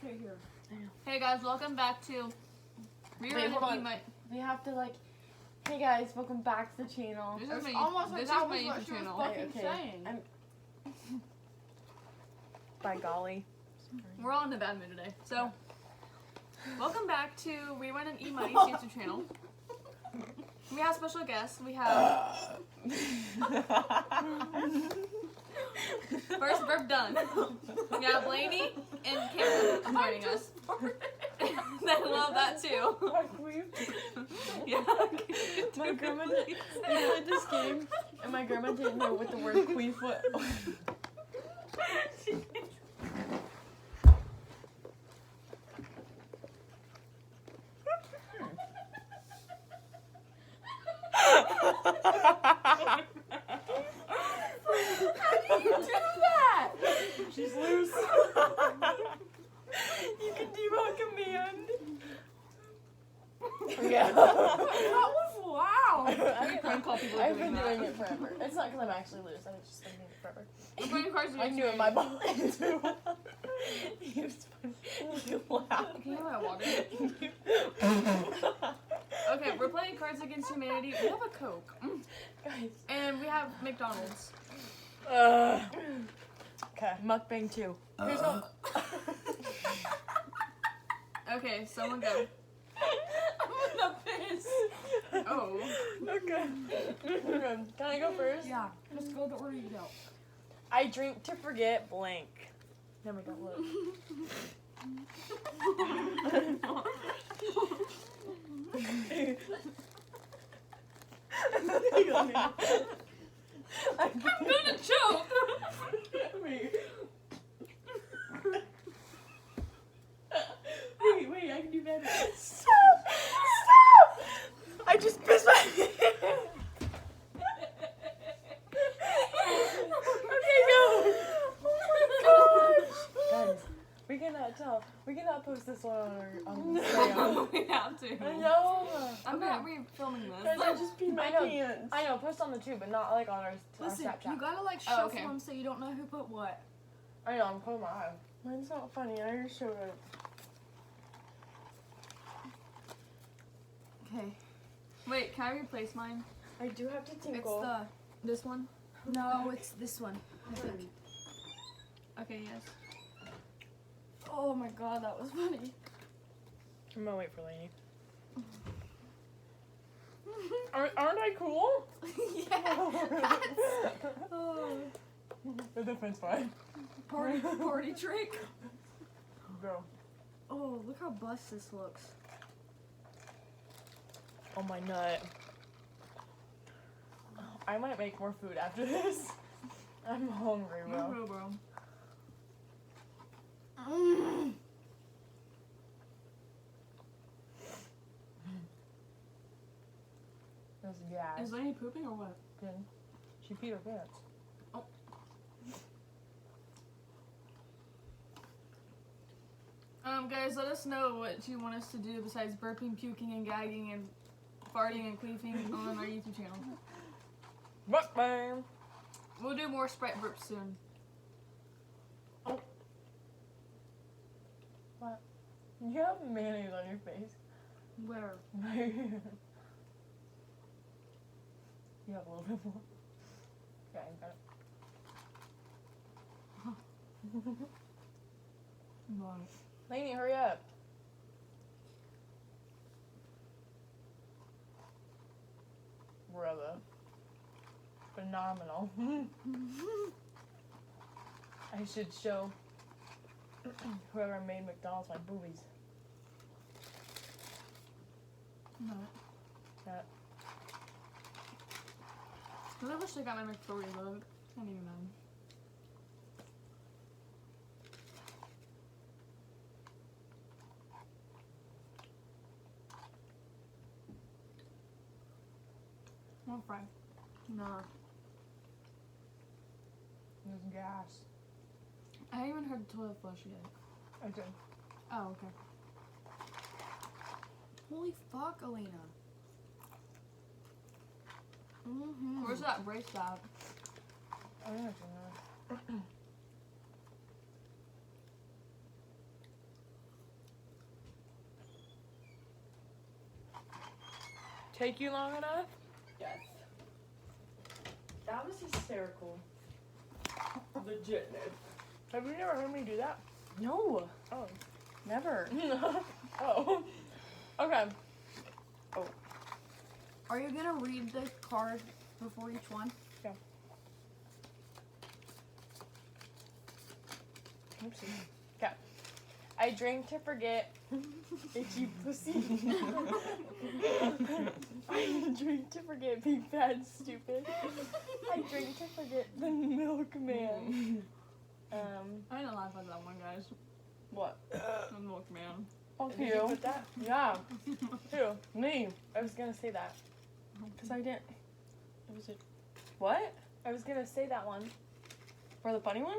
right here. I know. Hey guys, welcome back to Wait, hold on. We have to like. Hey guys, welcome back to the channel. This It's is my almost like this that is my was what YouTube she was channel. fucking Okay. saying. By golly. We're all in a bad mood today. So, welcome back to Rerun and E Money's YouTube channel. We have special guests. We have first burp done. We have Blaney and Karen joining us. They love that too. Yeah. My grandma did. We played this game, and my grandma didn't know what the word queef was. How do you do that? She's loose. You can do a command. Yeah. That was loud. Prank call people I've doing been that. doing it forever. It's not because I'm actually loose. I've just been doing it forever. We're playing cards I against knew it in my humanity. mind too. You was funny. You laughed. Can you have my water? Okay, we're playing Cards Against Humanity. We have a Coke. Guys. And we have McDonald's. Okay. Mukbang 2. Here's what. Okay, someone go. I'm gonna piss. Oh. Okay. Can I go first? Yeah, let's go the order you go. I drink to forget blank. No, we don't look. I'm gonna choke. Wait, I can do better. Stop! I just pissed my pants. Okay, go. Oh my gosh. Guys, we cannot post this one on Instagram. We have to. I know. I'm not re-filming this. Guys, I just peed my I know. pants. I know, post on the tube, but not like on our Listen, Snapchat. you gotta like Oh, shuffle okay. them so you don't know who put what. I know, I'm closing my eyes. Mine's not funny, I already showed it. Okay. Wait, can I replace mine? I do have to It's tinkle. This one? No, it's this one. I think. Okay, yes. Oh my god, that was funny. I'm gonna wait for Lainey. Aren't I cool? Yeah. Oh. The difference fine. Party trick. Go. Oh, look how bust this looks. Oh my nut. I might make more food after this. I'm hungry, bro. No, bro. There's gas. Is Lainey pooping or what? Good. She peed her pants. Guys, let us know what you want us to do besides burping, puking, and gagging, and farting and queefing on our YouTube channel. Mukbang. We'll do more Sprite burps soon. What? You have mayonnaise on your face. Where? Right here. You have a little bit more. Yeah, I got it. Right. Lainey, hurry up. Brother. Phenomenal. I should show whoever made McDonald's my boobies. No. That. I wish I got my McFlurry, but I can't even know. One fry. Nah. There's gas. I haven't even heard the toilet flush yet. I did. Oh, okay. Holy fuck, Elena. Mm-hmm. Where's that brace at? I don't know. take you long enough? Yes. That was hysterical. Legit. Have you never heard me do that? No, Oh. never. Oh. Okay. Are you gonna read the card before each one? Oopsie. Okay. I drink to forget. Itchy pussy. I drink to forget being fat and stupid. I drink to forget the milkman. I didn't laugh at that one, guys. What? The milkman. Oh, Did you you? put that? Yeah. Who? Me. I was gonna say that. Because I didn't. It was a. What? I was gonna say that one. For the funny one?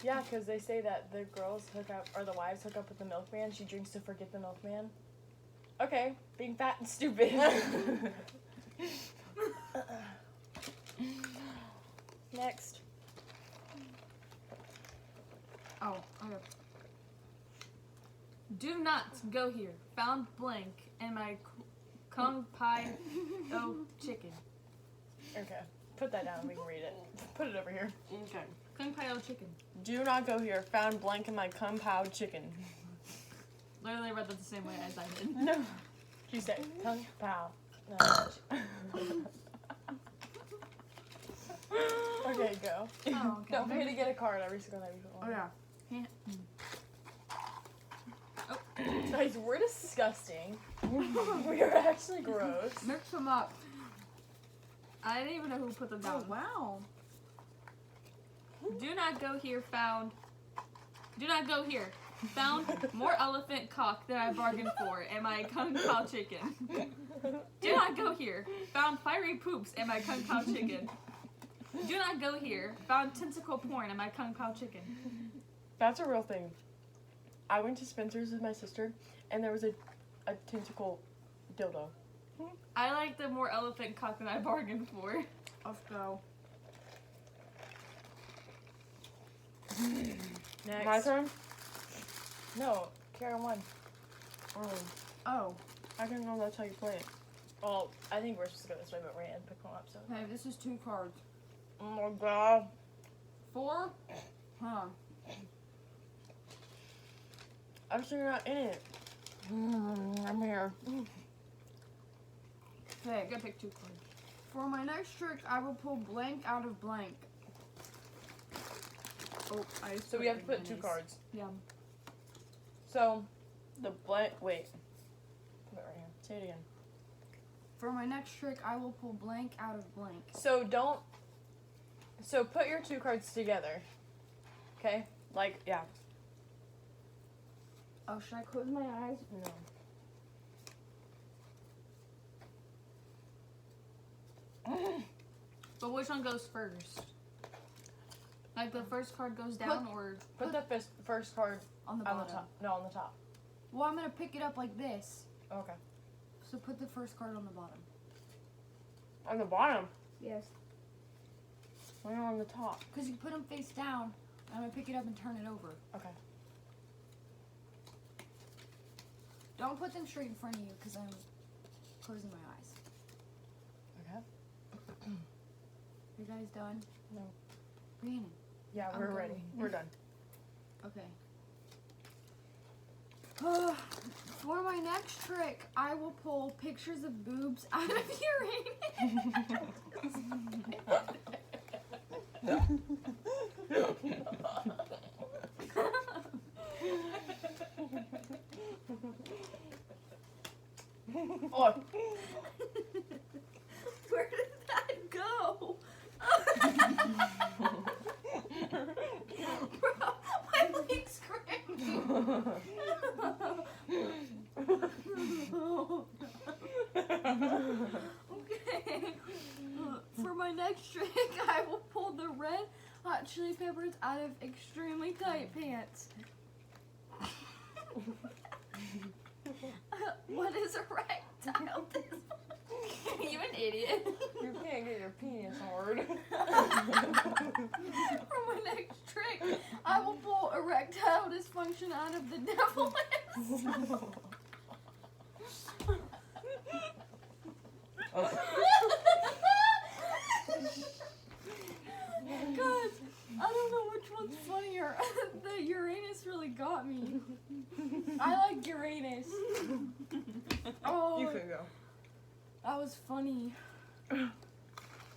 Yeah, because they say that the girls hook up, or the wives hook up with the milkman. She drinks to forget the milkman. Okay, being fat and stupid. Next. Oh, okay. Do not go here. Found blank in my kung pie chicken. Okay, put that down and we can read it. Put it over here. Okay. Kung pie chicken. Do not go here. Found blank in my kung pao chicken. Literally read that the same way as I did. No. She said kung pao. No. Okay, go. Oh, okay. Don't forget to get a card every single time you put Oh, one. yeah. Guys, we're disgusting. We are actually gross. Mix them up. I didn't even know who put them Oh, down. wow. Do not go here. Found. Do not go here. Found more elephant cock than I bargained for in my kung pao chicken. Do not go here. Found fiery poops in my kung pao chicken. Do not go here. Found tentacle porn in my kung pao chicken. That's a real thing. I went to Spencer's with my sister, and there was a tentacle dildo. I like the more elephant cock than I bargained for. Let's go. Next. My turn? No, Karen won. Oh. I didn't know that's how you play it. Well, I think we're supposed to go this way, but Rand picked one up, so. Hey, this is 2 cards. Oh my god. 4? Huh. I'm sure you're not in it. I'm here. Okay, I gotta pick 2 cards. For my next trick, I will pull blank out of blank. Oh, I So we have to put 2 cards. Yeah. So, the blank, wait. Put it right here. Say it again. For my next trick, I will pull blank out of blank. So put your 2 cards together. Okay? Like, yeah. Oh, should I close my eyes? No. But which one goes first? Like the first card goes down, or Put the first card On the on bottom. the top. No, on the top. Well, I'm going to pick it up like this. Okay. So put the first card on the bottom. On the bottom? Yes. Why not on the top? Because you put them face down. I'm going to pick it up and turn it over. Okay. Don't put them straight in front of you because I'm closing my eyes. Okay. You guys done? No. Rhiannon. Yeah, I'm we're going. ready. We're done. Okay. For my next trick, I will pull pictures of boobs out of Oh. Where did that go? Bro, my leg's cramping. Okay. For my next trick, I will pull the red hot chili peppers out of extremely tight pants. What is erectile dysfunction? you an idiot. You can't get your penis hard. For my next trick, I will pull erectile dysfunction out of the devil God, I don't know which one's funnier. The Uranus really got me. I like Uranus. Oh, You can go. that was funny.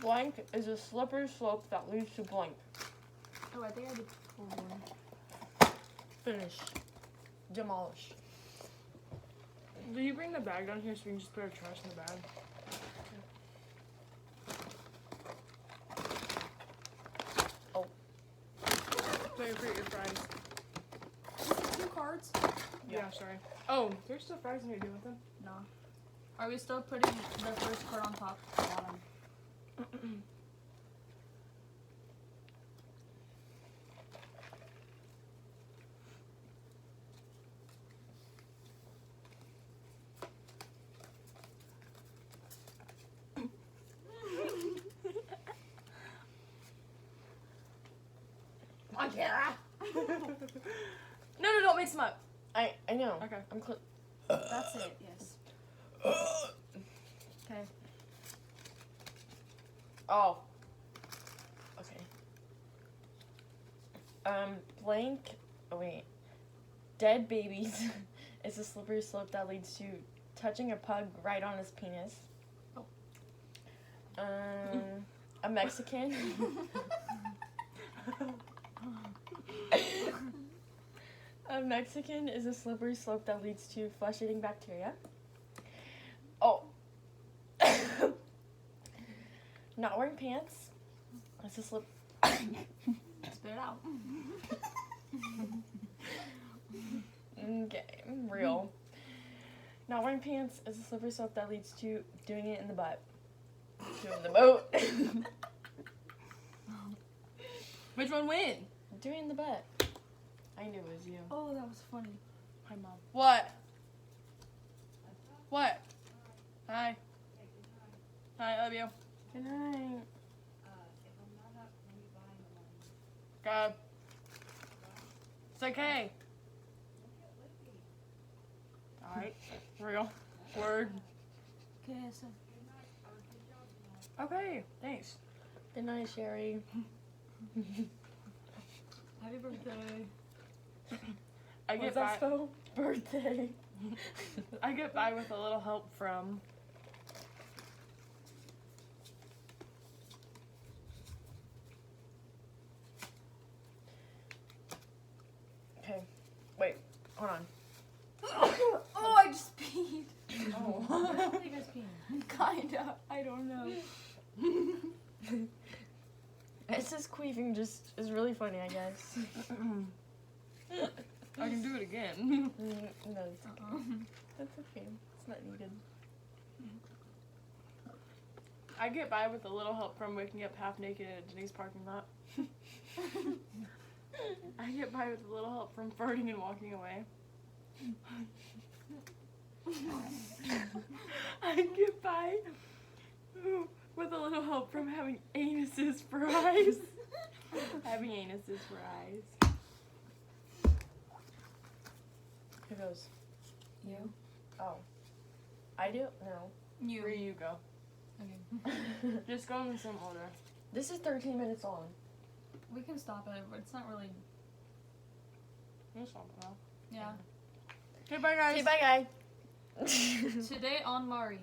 Blank is a slippery slope that leads to blank. Oh, I think I did pull one. Finish. Demolish. Do you bring the bag down here so we can just put our trash in the bag? Oh. Don't you forget your fries. Is it 2 cards? Yeah, sorry. Oh, there's still fries in here. Do you want them? No. Are we still putting the first card on top? Bottom. On camera. No, don't mix them up. I know. Okay. I'm That's it, yes. Okay. Oh. Okay. Blank. Oh wait. Dead babies is a slippery slope that leads to touching a pug right on his penis. Oh. A Mexican. A Mexican is a slippery slope that leads to flesh-eating bacteria. Oh. Not wearing pants. That's a slip. Spit it out. Okay, real. Not wearing pants is a slippery slope that leads to doing it in the butt. Doing the boat. Which one win? Doing it in the butt. I knew it was you. Oh, that was funny. Hi, Mom. What? What? Hi. Hi, I love you. Good night. God. It's okay. Alright. Real. Word. Okay, so Okay, thanks. Good night, Sherry. Happy birthday. I get by. Birthday. I get by with a little help from Okay. Wait. Hold on. oh, I just peed. Oh. What do you guys peeing? Kinda. I don't know. It's just queefing just is really funny, I guess. I can do it again. No, it's okay. That's okay. It's not needed. I get by with a little help from waking up half naked at Denny's parking lot. I get by with a little help from farting and walking away. I get by with a little help from having anuses for eyes. Having anuses for eyes. Who goes? You. Oh. I do? No. Where you go. Okay. Just go in the same order. This is 13 minutes long. We can stop it, but it's not really. We'll stop it now. Yeah. Okay, bye guys. Okay, bye, guys. Today on Mari.